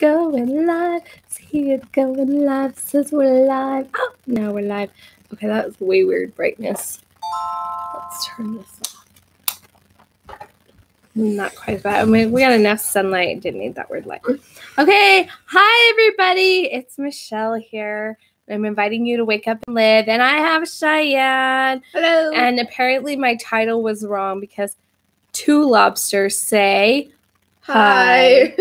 going live. See it going live. Says we're live. Oh, now we're live. Okay, that was way weird brightness. Let's turn this off. Not quite bad. I mean, we got enough sunlight. Didn't need that word light. Okay. Hi, everybody. It's Michelle here. I'm inviting you to wake up and live. And I have Cheyenne. Hello. And apparently my title was wrong because two lobsters say hi.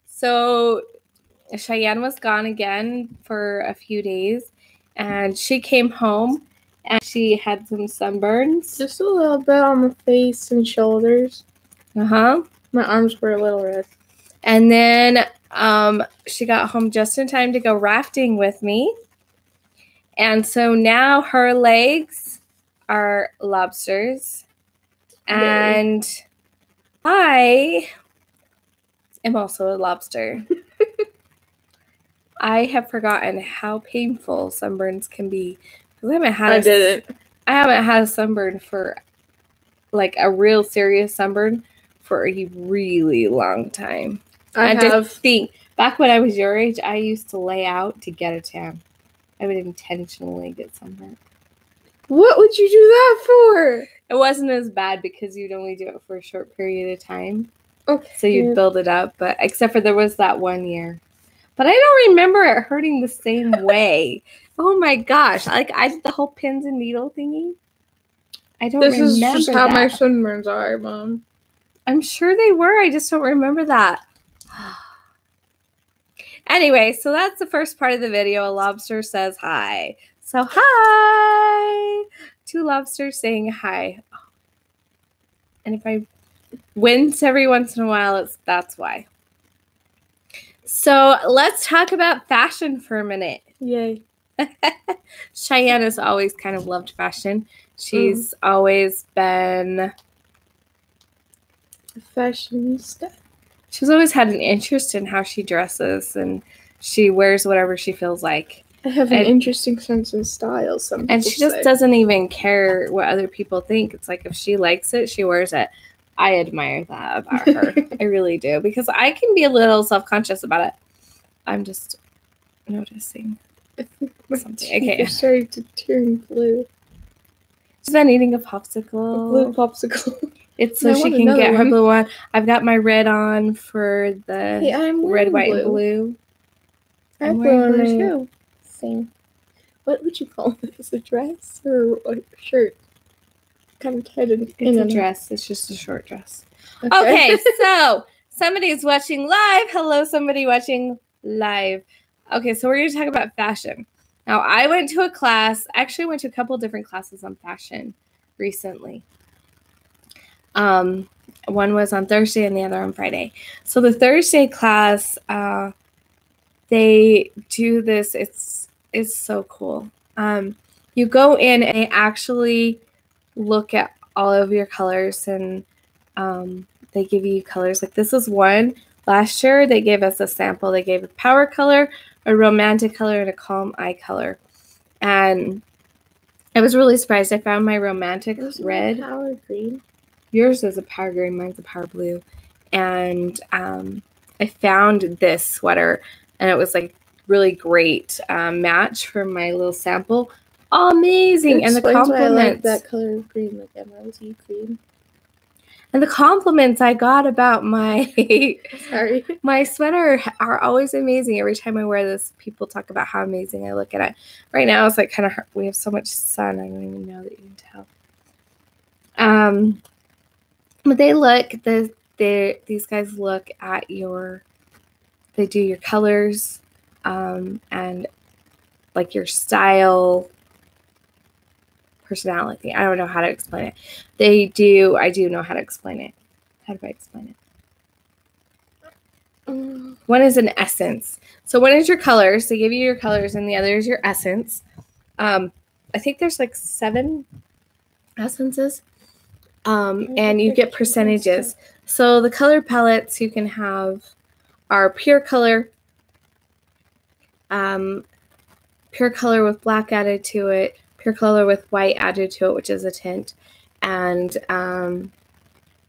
So Cheyenne was gone again for a few days. And she came home and she had some sunburns. Just a little bit on the face and shoulders. My arms were a little red. And then she got home just in time to go rafting with me. And so now her legs are lobsters. And I am also a lobster. I have forgotten how painful sunburns can be. I haven't had a sunburn for like a real serious sunburn for a really long time. Just think, back when I was your age, I used to lay out to get a tan. I would intentionally get sunburned. What would you do that for? It wasn't as bad because you'd only do it for a short period of time. Okay. So you'd build it up, but except for there was that 1 year. But I don't remember it hurting the same way. Oh my gosh. Like I did the whole pins and needle thingy. I don't remember that. This is just how my sunburns are, Mom. I'm sure they were. I just don't remember that. Anyway, so that's the first part of the video. A lobster says hi. So hi. Two lobsters saying hi. And if I wince every once in a while, that's why. So let's talk about fashion for a minute. Yay. Cheyenne has always kind of loved fashion. She's always been a fashionista. She's always had an interest in how she dresses, and she wears whatever she feels like. I have an interesting sense of style. And she just doesn't even care what other people think. It's like if she likes it, she wears it. I admire that about her. I really do, because I can be a little self-conscious about it. I'm just noticing something. Okay, I'm starting to turn blue. She's been eating a popsicle. A blue popsicle. It's so she can get her blue one. I've got my red on for the red, white, and blue. I'm wearing blue too. Same. What would you call this? A dress or a shirt? Kind of tied in. It's a dress. It's just a short dress. Okay, so somebody's watching live. Hello, somebody watching live. Okay, so we're going to talk about fashion. Now, I went to a class. Actually, I went to a couple different classes on fashion recently. One was on Thursday and the other on Friday. So the Thursday class, they do this. It's so cool. You go in and they actually look at all of your colors, and they give you colors. Like this is one. Last year, they gave us a sample. They gave a power color, a romantic color, and a calm eye color. And I was really surprised. I found my romantic red. Power green. Yours is a power green. Mine's a power blue. And I found this sweater, and it was like really great match for my little sample. Amazing. And the compliments. Why I like that color of green, like emeraldy green. And the compliments I got about my my sweater are always amazing. Every time I wear this, people talk about how amazing I look at it. Right now, it's like kind of we have so much sun. I don't even know that you can tell. But they look these guys look at they do your colors, and like your style, personality. I don't know how to explain it. I do know how to explain it. How do I explain it? One is an essence. So one is your colors. They give you your colors, and the other is your essence. I think there's like 7 essences. And you get percentages. So the color palettes you can have are pure color with black added to it, pure color with white added to it, which is a tint, and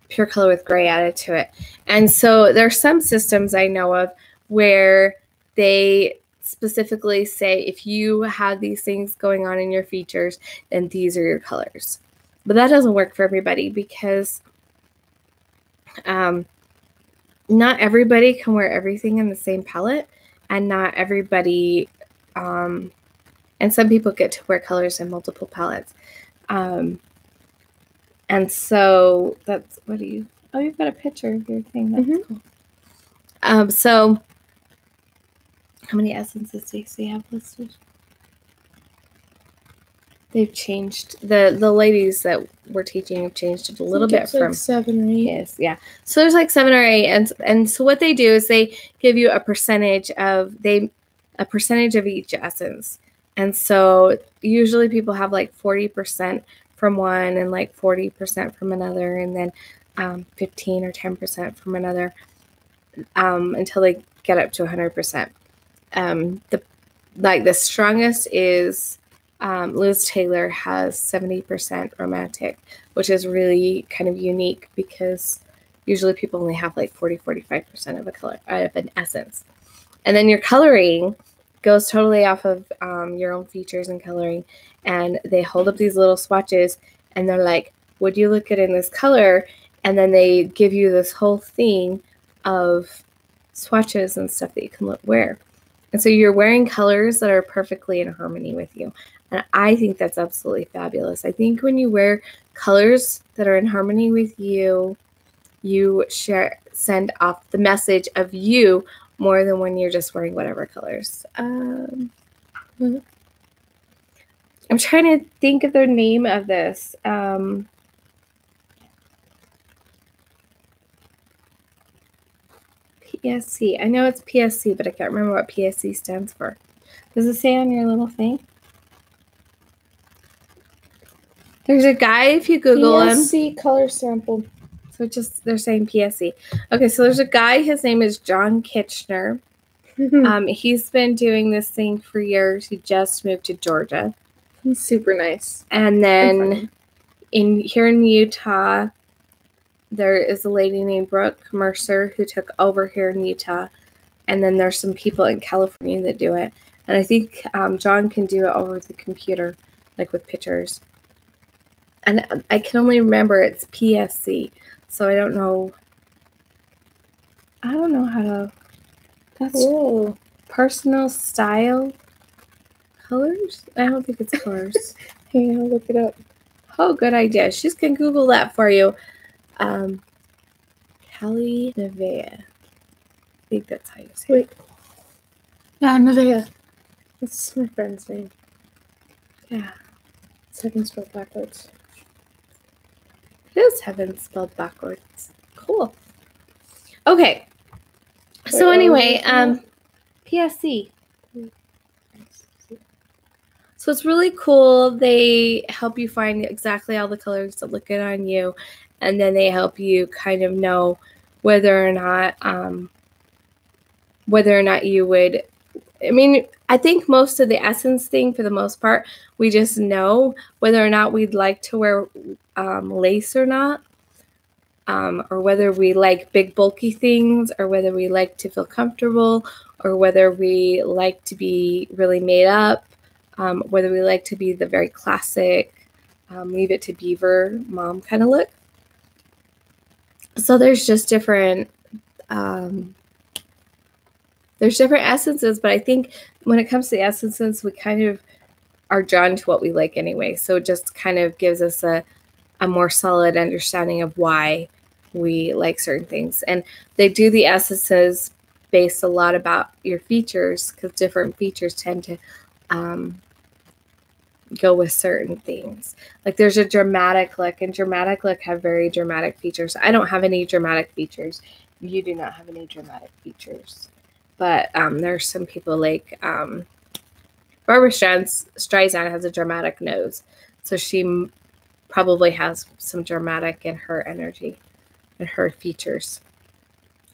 pure color with gray added to it. And so there's some systems I know of where they specifically say if you have these things going on in your features, then these are your colors. But that doesn't work for everybody because not everybody can wear everything in the same palette, and not everybody, and some people get to wear colors in multiple palettes. And so that's, what do you, oh, you've got a picture of your thing. That's cool. So how many essences do you have listed? They've changed, the ladies that we're teaching have changed it a little bit from like 7 or 8. Yes, yeah. So there's like 7 or 8, and so what they do is they give you a percentage of each essence. And so usually people have like 40% from one and like 40% from another, and then 15 or 10% from another, until they get up to 100%. The strongest is Liz Taylor has 70% romantic, which is really kind of unique because usually people only have like 45% of a color of an essence. And then your coloring goes totally off of your own features and coloring, and they hold up these little swatches and they're like, would you look at in this color? And then they give you this whole thing of swatches and stuff that you can wear. And so you're wearing colors that are perfectly in harmony with you. And I think that's absolutely fabulous. I think when you wear colors that are in harmony with you, you send off the message of you more than when you're just wearing whatever colors. I'm trying to think of the name of this. PSC. I know it's PSC, but I can't remember what PSC stands for. Does it say on your little thing? There's a guy, if you Google him. PSC color sample. So just, they're saying PSC. Okay, so there's a guy, his name is John Kitchener. He's been doing this thing for years. He just moved to Georgia. He's super nice. And then here in Utah, there is a lady named Brooke Mercer who took over here in Utah. And then there's some people in California that do it. And I think John can do it over the computer, like with pictures. And I can only remember it's PSC. So I don't know. I don't know how to. That's personal style colors? I don't think it's colors. Hey, I'll look it up. Oh, good idea. She's going to Google that for you. Kelly Nevea. I think that's how you say it. Wait. Yeah, Nevea. That's my friend's name. Yeah. It's Heaven spelled backwards. It is Heaven spelled backwards. Cool. Okay. So anyway, PSC. So it's really cool. They help you find exactly all the colors that look good on you, and then they help you kind of know whether or not you would. I mean, I think most of the essence thing, for the most part, we just know whether or not we'd like to wear lace or not, or whether we like big bulky things, or whether we like to feel comfortable, or whether we like to be really made up, whether we like to be the very classic, leave it to beaver mom kind of look. So there's just different essences, but I think when it comes to the essences, we kind of are drawn to what we like anyway. So it just kind of gives us a more solid understanding of why we like certain things. And they do the essences based a lot about your features, because different features tend to go with certain things. Like there's a dramatic look, and dramatic look have very dramatic features. I don't have any dramatic features. You do not have any dramatic features. But there's some people like Barbara Streisand has a dramatic nose. So she probably has some dramatic in her energy and her features.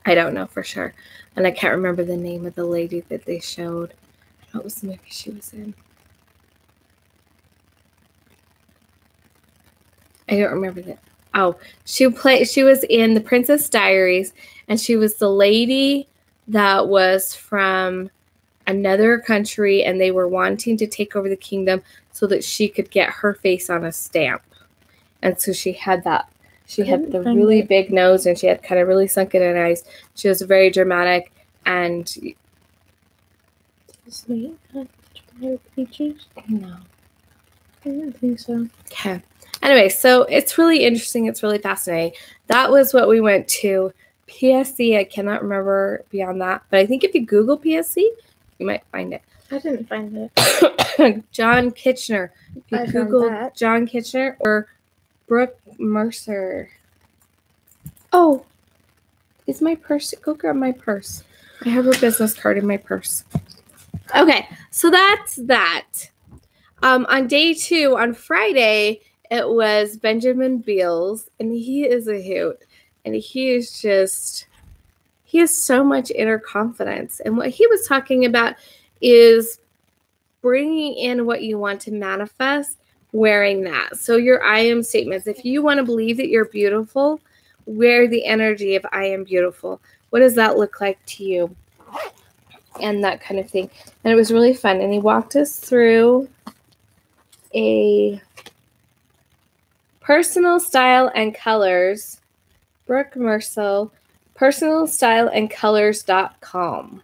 I don't know for sure. And I can't remember the name of the lady that they showed. What was the movie she was in? I don't remember Oh, she was in The Princess Diaries, and she was the lady that was from another country, and they were wanting to take over the kingdom so that she could get her face on a stamp. And so she had that. She had the really big nose, and she had kind of really sunken in eyes. She was very dramatic, and Sweet. Pictures? No, I don't think so. Okay. Anyway, so it's really interesting. It's really fascinating. That was what we went to. PSC, I cannot remember beyond that, but I think if you Google PSC, you might find it. I didn't find it. John Kitchener. If you I Google found that. John Kitchener or Brooke Mercer. Oh, is my purse? Go grab my purse. I have her business card in my purse. Okay, so that's that. On day 2, on Friday, it was Benjamin Beals, and he is a hoot. And he has so much inner confidence. And what he was talking about is bringing in what you want to manifest, wearing that. So your I am statements, if you want to believe that you're beautiful, wear the energy of I am beautiful. What does that look like to you? And that kind of thing. And it was really fun. And he walked us through a personal style and colors, Brooke Mercel, personalstyleandcolors.com.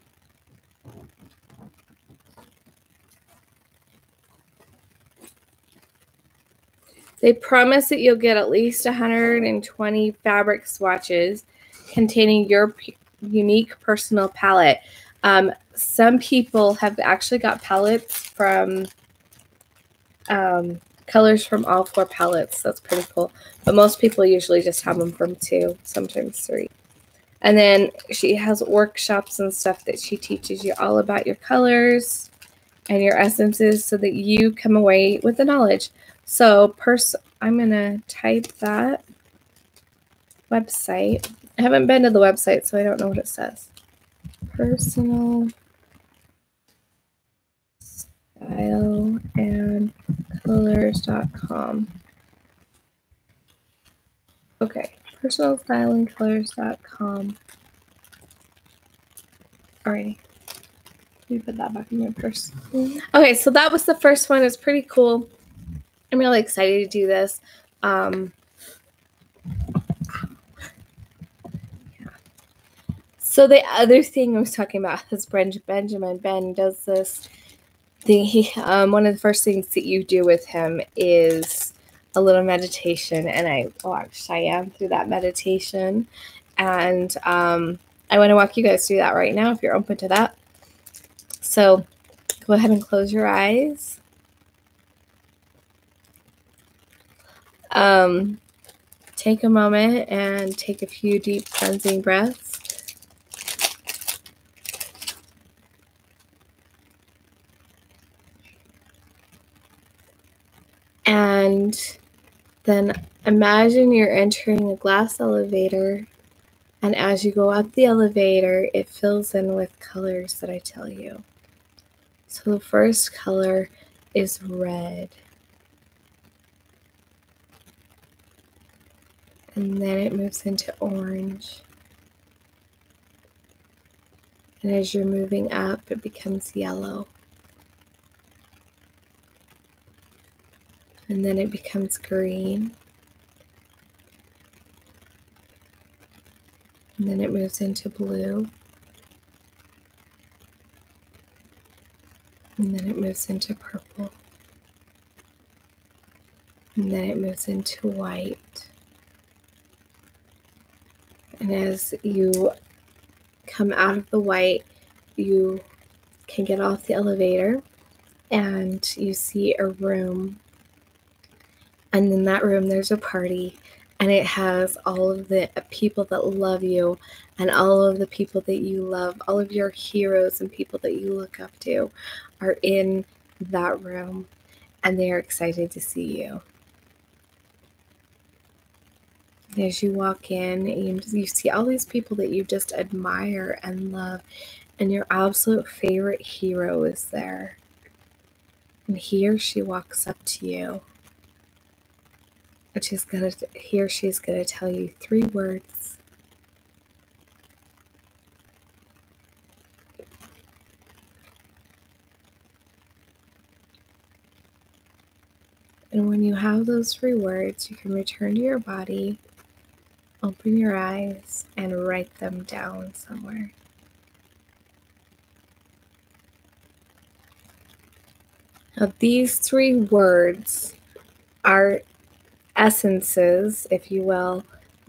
They promise that you'll get at least 120 fabric swatches containing your unique personal palette. Some people have actually got palettes from colors from all 4 palettes. That's pretty cool. But most people usually just have them from 2, sometimes 3. And then she has workshops and stuff that she teaches you all about your colors and your essences so that you come away with the knowledge. So I'm going to type that website. I haven't been to the website, so I don't know what it says. Personal style and colors.com. Okay, personalstyleandcolors.com. Alrighty. Let me put that back in my purse. Okay, so that was the first one. It's pretty cool. I'm really excited to do this. So the other thing I was talking about is Benjamin. Ben does this thing. One of the first things that you do with him is a little meditation, and I watched Cheyenne through that meditation, and I want to walk you guys through that right now if you're open to that. So go ahead and close your eyes. Take a moment and take a few deep cleansing breaths. And then imagine you're entering a glass elevator, and as you go up the elevator, it fills in with colors that I tell you. So the first color is red. And then it moves into orange. And as you're moving up, it becomes yellow. And then it becomes green. And then it moves into blue. And then it moves into purple. And then it moves into white. And as you come out of the white, you can get off the elevator and you see a room. And in that room, there's a party, and it has all of the people that love you and all of the people that you love, all of your heroes and people that you look up to are in that room, and they are excited to see you. And as you walk in, you see all these people that you just admire and love, and your absolute favorite hero is there. And he or she walks up to you. But she's going to tell you 3 words. And when you have those 3 words, you can return to your body, open your eyes, and write them down somewhere. Now, these 3 words are essences, if you will,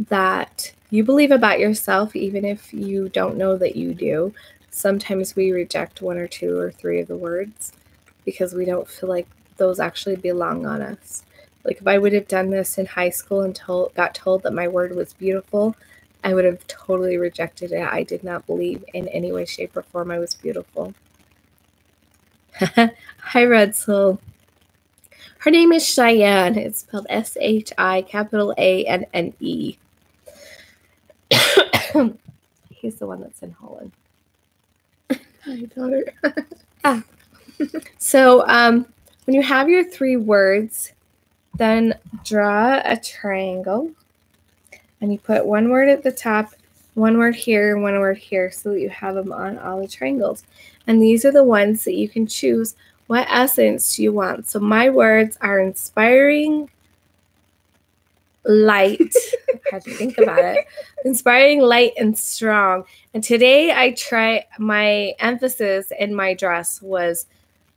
that you believe about yourself, even if you don't know that you do. Sometimes we reject 1 or 2 or 3 of the words because we don't feel like those actually belong on us. Like if I would have done this in high school and got told that my word was beautiful, I would have totally rejected it. I did not believe in any way, shape, or form I was beautiful. Hi, Red Soul. Her name is Cheyenne. It's spelled SHI_ANNE. He's the one that's in Holland. Hi, daughter. So when you have your 3 words, then draw a triangle. And you put 1 word at the top, 1 word here, and 1 word here so that you have them on all the triangles. And these are the ones that you can choose. What essence do you want? So my words are inspiring, light. I had to think about it. Inspiring, light, and strong. And today my emphasis in my dress was,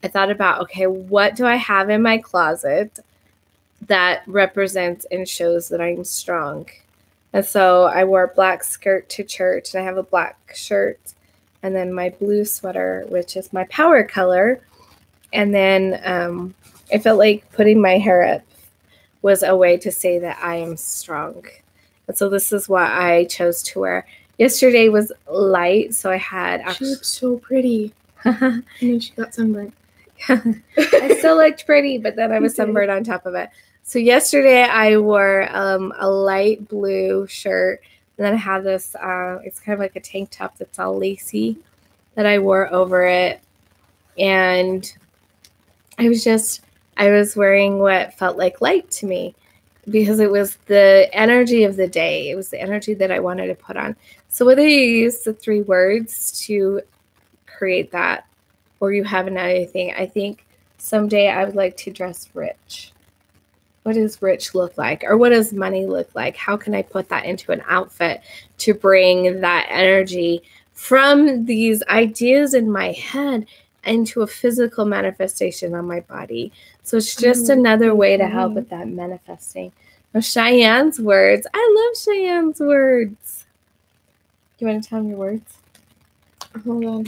I thought about, okay, what do I have in my closet that represents and shows that I'm strong? And so I wore a black skirt to church, and I have a black shirt, and then my blue sweater, which is my power color. And then I felt like putting my hair up was a way to say that I am strong. And so this is what I chose to wear. Yesterday was light, so I had... She looked so pretty. And then she got sunburned. I still looked pretty, but then I was sunburned on top of it. So yesterday I wore a light blue shirt, and then I had this, it's kind of like a tank top that's all lacy that I wore over it. And I was wearing what felt like light to me because it was the energy of the day. It was the energy that I wanted to put on. So whether you use the 3 words to create that or you have another thing, I think someday I would like to dress rich. What does rich look like? Or what does money look like? How can I put that into an outfit to bring that energy from these ideas in my head into a physical manifestation on my body? So it's just another way to help with that manifesting. Now, Cheyenne's words. I love Cheyenne's words. You want to tell me your words? Hold on.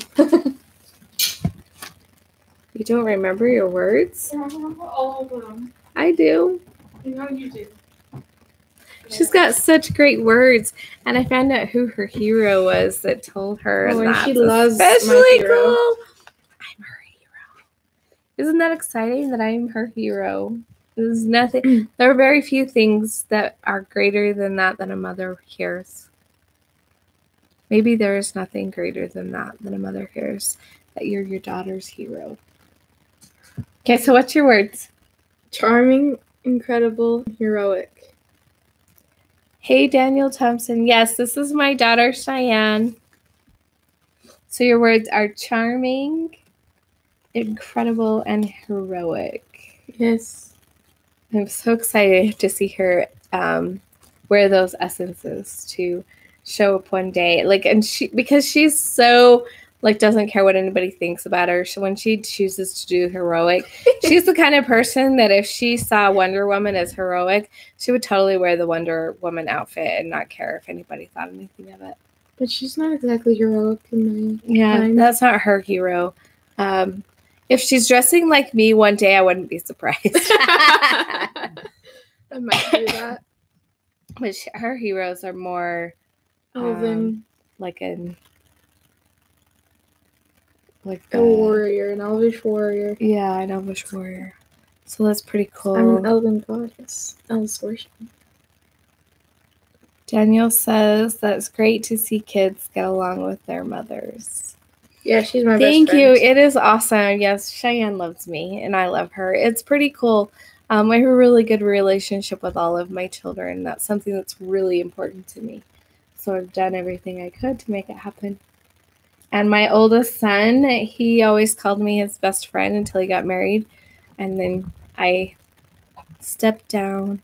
You don't remember your words? I remember all of them. I do. You know you do. She's got such great words, and I found out who her hero was that told her. Oh, and she loves especially my hero. cool. I'm her hero. Isn't that exciting that I'm her hero? There's nothing. There are very few things that are greater than that a mother hears. Maybe there is nothing greater than a mother hears, that you're your daughter's hero. Okay, so what's your words? Charming, incredible, heroic. Hey, Daniel Thompson. Yes, this is my daughter, Cheyenne. So your words are charming, incredible, and heroic. Yes. I'm so excited to see her wear those essences to show up one day. Because she's so... doesn't care what anybody thinks about her. When she chooses to do heroic, she's the kind of person that if she saw Wonder Woman as heroic, she would totally wear the Wonder Woman outfit and not care if anybody thought anything of it. But she's not exactly heroic in my mind. That's not her hero. If she's dressing like me one day, I wouldn't be surprised. I might do that. But her heroes are more Elven. A warrior, an elvish warrior. Yeah, an elvish warrior. So that's pretty cool. I'm an elven goddess. Elves worship. Daniel says that's great to see kids get along with their mothers. Yeah, she's my best Thank friend. you. It is awesome. Yes, Cheyenne loves me, and I love her. It's pretty cool. I have a really good relationship with all of my children. That's something that's really important to me. So I've done everything I could to make it happen. And my oldest son, he always called me his best friend until he got married. And then I stepped down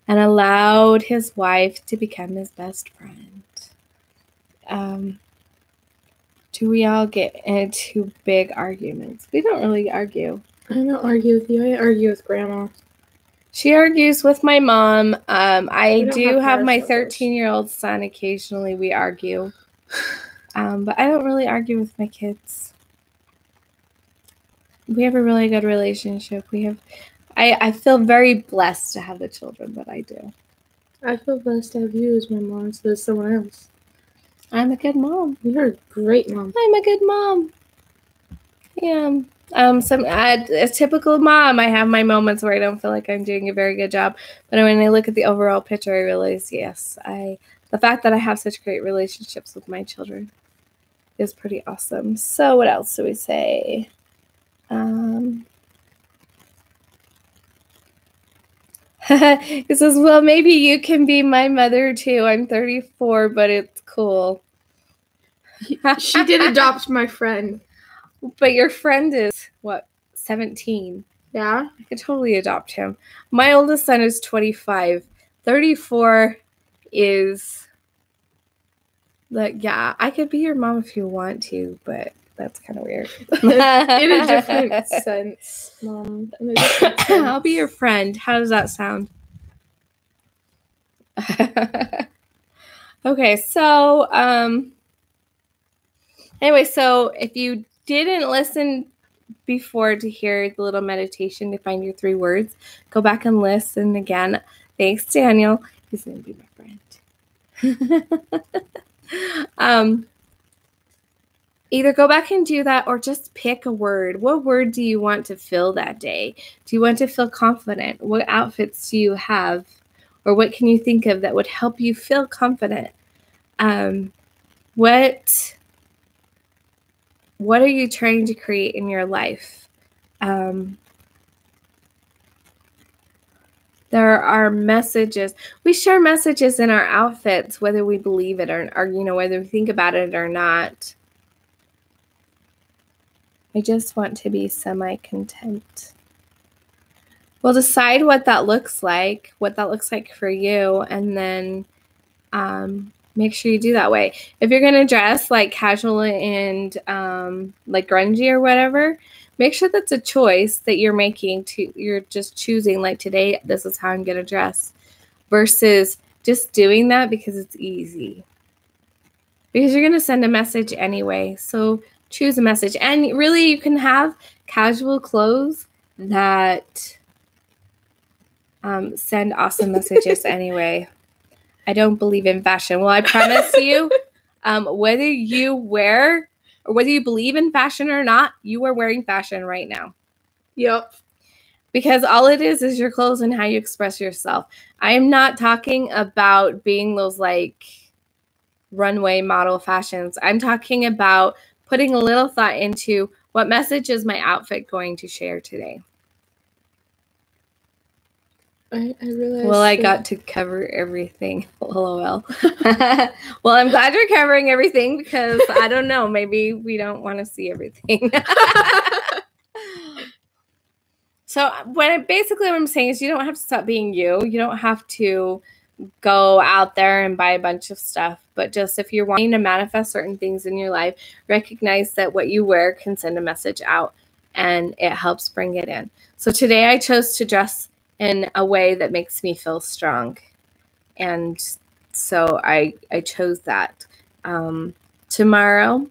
and allowed his wife to become his best friend. Do we all get into big arguments? We don't really argue. I don't argue with you. I argue with Grandma. She argues with my mom. I do have my parasympaths. 13-year-old son. Occasionally we argue. But I don't really argue with my kids. We have a really good relationship. I feel very blessed to have the children that I do. I feel blessed to have you as my mom instead of someone else. I'm a good mom. You're a great mom. I'm a good mom. Yeah. A typical mom, I have my moments where I don't feel like I'm doing a very good job. But when I look at the overall picture, I realize, yes, the fact that I have such great relationships with my children is pretty awesome. So what else do we say? It says, well, maybe you can be my mother too. I'm 34, but it's cool. She did adopt my friend. But your friend is, 17? Yeah? I could totally adopt him. My oldest son is 25. 34 is, yeah, I could be your mom if you want to, but that's kind of weird. In a different sense, Mom. In a different sense. I'll be your friend. How does that sound? Okay, so, anyway, so if you didn't listen before to hear the little meditation to find your 3 words, go back and listen again. Thanks, Daniel. He's going to be my friend. Either go back and do that or just pick a word. What word do you want to feel that day? Do you want to feel confident? What outfits do you have? Or what can you think of that would help you feel confident? What are you trying to create in your life? There are messages. We share messages in our outfits, whether we believe it or whether we think about it or not. I just want to be semi-content. Well, decide what that looks like for you, and then make sure you do that way. If you're going to dress like casual and like grungy or whatever, make sure that's a choice that you're making. You're just choosing, like, today, this is how I'm going to dress, versus just doing that because it's easy. Because you're going to send a message anyway. So choose a message. And really, you can have casual clothes that send awesome messages anyway. I don't believe in fashion. Well, I promise you, whether you wear or whether you believe in fashion or not, you are wearing fashion right now. Yep. Because all it is your clothes and how you express yourself. I am not talking about being those like runway model fashions. I'm talking about putting a little thought into what message is my outfit going to share today. I realized. Well, I got to cover everything. LOL. Well, I'm glad you're covering everything because I don't know. Maybe we don't want to see everything. So what I'm saying is you don't have to stop being you. You don't have to go out there and buy a bunch of stuff. But just if you're wanting to manifest certain things in your life, recognize that what you wear can send a message out and it helps bring it in. So today I chose to dress in a way that makes me feel strong. And so I chose that. Tomorrow,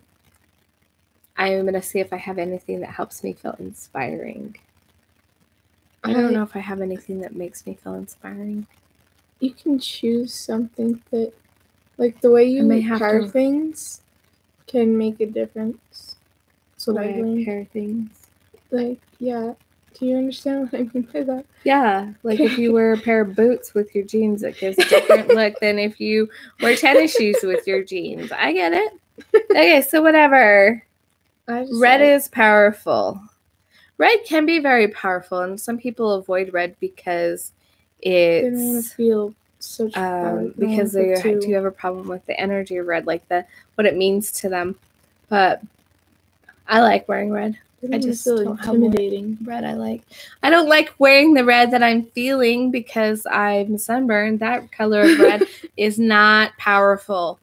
I'm going to see if I have anything that helps me feel inspiring. I don't know if I have anything that makes me feel inspiring. You can choose something that, like, the way you pair things can make a difference. So I pair things. Like, yeah. Do you understand what I mean by that? Yeah. Like if you wear a pair of boots with your jeans, it gives a different look than if you wear tennis shoes with your jeans. I get it. Okay, so whatever. Red is powerful. Red can be very powerful, and some people avoid red because They don't want it's to feel such power. because they do have a problem with the energy of red, like what it means to them. But I like wearing red. I just feel don't intimidating. have red I like. I don't like wearing the red that I'm feeling because I'm sunburned. That color of red is not powerful.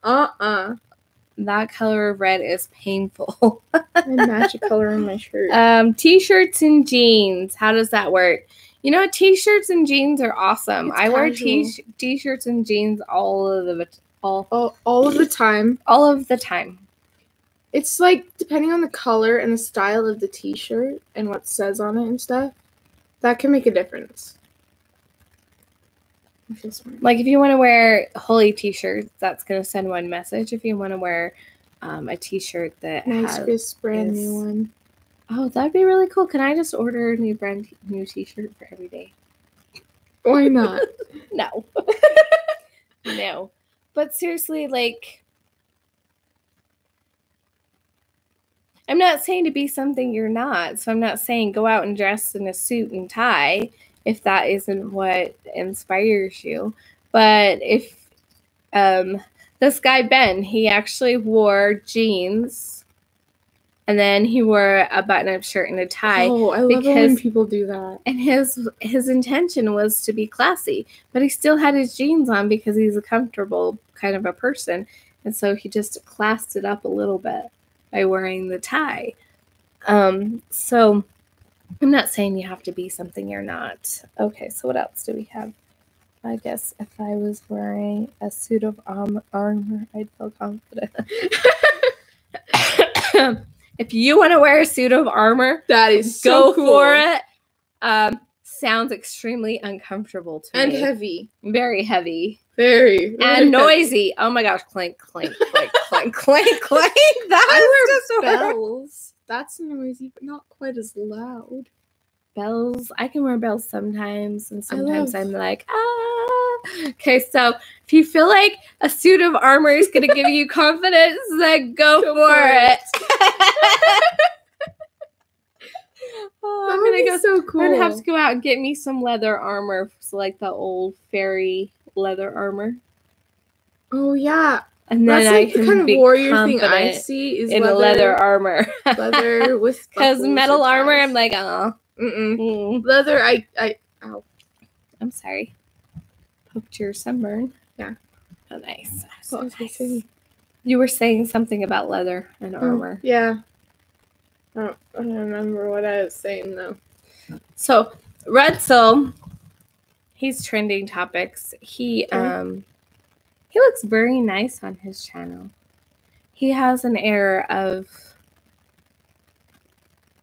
That color of red is painful. I match a color on my shirt. T-shirts and jeans. How does that work? You know, T-shirts and jeans are awesome. It's I wear casual. T-shirts and jeans all of the time. All of the time. It's like depending on the color and the style of the T-shirt and what it says on it and stuff, that can make a difference. Like if you want to wear holy T-shirts, that's going to send one message. If you want to wear a T-shirt that has brand new one. Oh, that'd be really cool. Can I just order a new T-shirt for every day? Why not? No. No. But seriously, like, I'm not saying to be something you're not. So I'm not saying go out and dress in a suit and tie if that isn't what inspires you. But if this guy Ben, he actually wore jeans and then he wore a button-up shirt and a tie. Oh, I love when people do that. And his intention was to be classy, but he still had his jeans on because he's a comfortable kind of a person. And so he just classed it up a little bit by wearing the tie. So I'm not saying you have to be something you're not. Okay, so what else do we have? I guess if I was wearing a suit of armor, I'd feel confident. If you want to wear a suit of armor, that is so go cool. for it. Sounds extremely uncomfortable to me. And heavy. Very heavy. Very. And noisy. Oh my gosh. Clink, clink, clink, clink, clink, clink. That was just bells. That's noisy, but not quite as loud. Bells. I can wear bells sometimes, and sometimes I'm like, ah. Okay, so if you feel like a suit of armor is going to give you confidence, then go for it. Oh, I'm gonna go. So cool. I'm gonna have to go out and get me some leather armor, so like the old fairy leather armor. Oh yeah. And then that's like the kind of warrior thing I see is in leather armor. Leather with because metal armor, I'm like, oh. Leather, ow. I'm sorry. Poked your sunburn. Yeah. Oh, nice. So nice. You were saying something about leather and armor. Yeah. I don't remember what I was saying though. So Red Soul, he's trending topics. He looks very nice on his channel. He has an air of,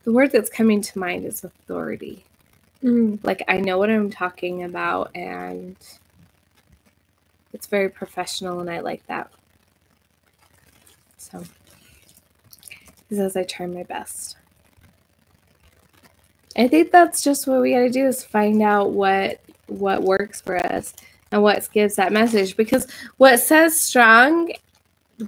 the word that's coming to mind is authority. Like, I know what I'm talking about, and it's very professional, and I like that. So, he says I try my best. I think that's just what we got to do, is find out what works for us and what gives that message. Because what says strong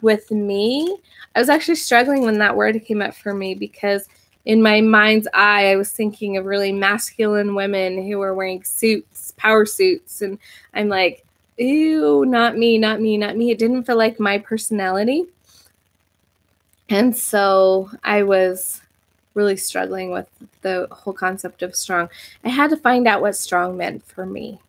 with me, I was actually struggling when that word came up for me, because in my mind's eye, I was thinking of really masculine women who were wearing suits, power suits. And I'm like, ew, not me, not me, not me. It didn't feel like my personality. And so I was really struggling with the whole concept of strong. I had to find out what strong meant for me.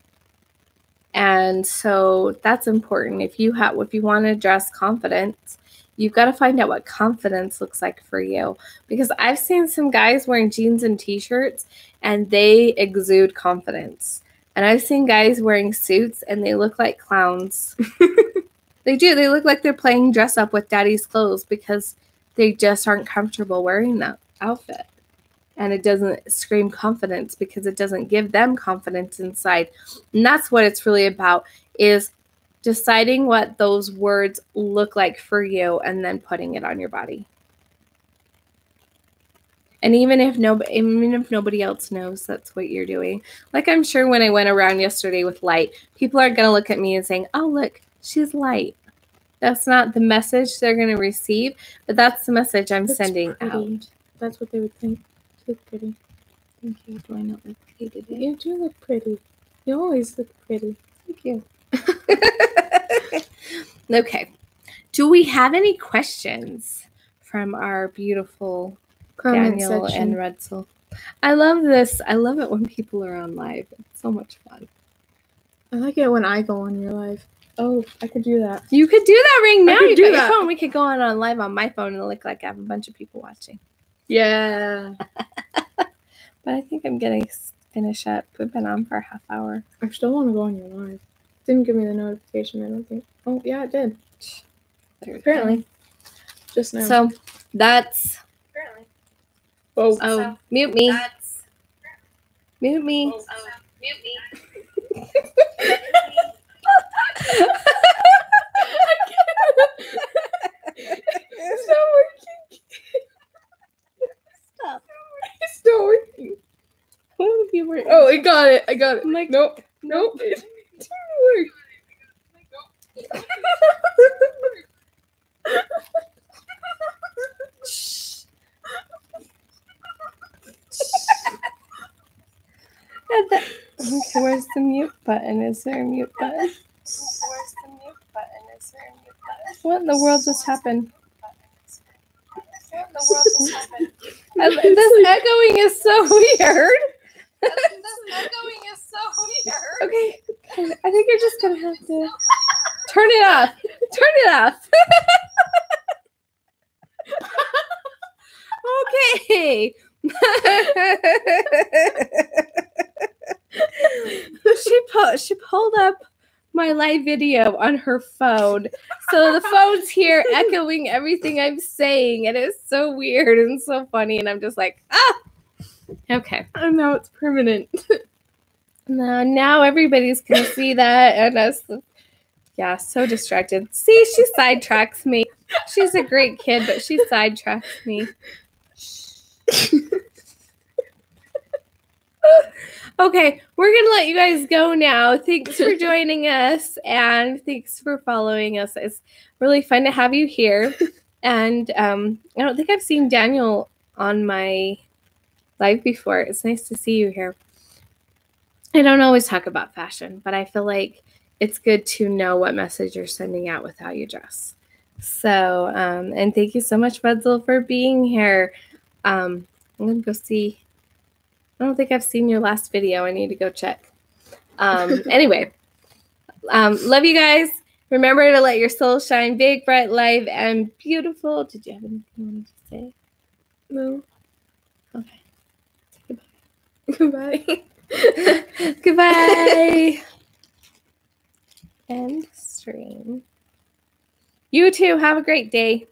And so that's important. If you want to dress confidence, you've got to find out what confidence looks like for you. Because I've seen some guys wearing jeans and t-shirts and they exude confidence. And I've seen guys wearing suits and they look like clowns. They do. They look like they're playing dress up with daddy's clothes because they just aren't comfortable wearing that outfit. And it doesn't scream confidence because it doesn't give them confidence inside. And that's what it's really about, is deciding what those words look like for you and then putting it on your body. And even if nobody else knows that's what you're doing. Like, I'm sure when I went around yesterday with light, people are going to look at me and saying, oh, look, she's light. That's not the message they're going to receive, but that's the message I'm sending out. That's what they would think. She's pretty. Thank you. Do I not look pretty today? You do look pretty. You always look pretty. Thank you. Okay. Do we have any questions from our beautiful Comment Daniel section. and Redsel? I love this. I love it when people are on live. It's so much fun. I like it when I go on your live. Oh, I could do that. You could do that right now. could You do got your that. phone. We could go on live on my phone and look like I have a bunch of people watching. Yeah. But I think I'm getting finish up. We've been on for a half hour. I still want to go on your live. Didn't give me the notification, I don't think. Oh, yeah, it did. Apparently. Just now. So that's. Apparently. Whoa. Oh, So, mute me. Mute me. mute me. It's not working. Stop. It's not working. What would be working? Oh, I got it. I got it. I'm like, nope. Nope. It didn't work. Okay, where's the mute button? Is there a mute button? What in the world just happened? This echoing is so weird. Okay, I think you're just gonna have to turn it off. Turn it off. Okay. She pulled up my live video on her phone, so the phone's here echoing everything I'm saying, and it's so weird and so funny, and I'm just like, ah. Okay. And now it's permanent. Now everybody's gonna see that, and us. Yeah, so distracted. See, she sidetracks me. She's a great kid, but she sidetracks me. Okay, we're going to let you guys go now. Thanks for joining us, and thanks for following us. It's really fun to have you here. And I don't think I've seen Daniel on my live before. It's nice to see you here. I don't always talk about fashion, but I feel like it's good to know what message you're sending out with how you dress. So, and thank you so much, Redsel, for being here. I'm going to go see. I don't think I've seen your last video. I need to go check. Anyway, love you guys. Remember to let your soul shine big, bright, live, and beautiful. Did you have anything you wanted to say? No. Okay. Goodbye. Goodbye. End stream. You too. Have a great day.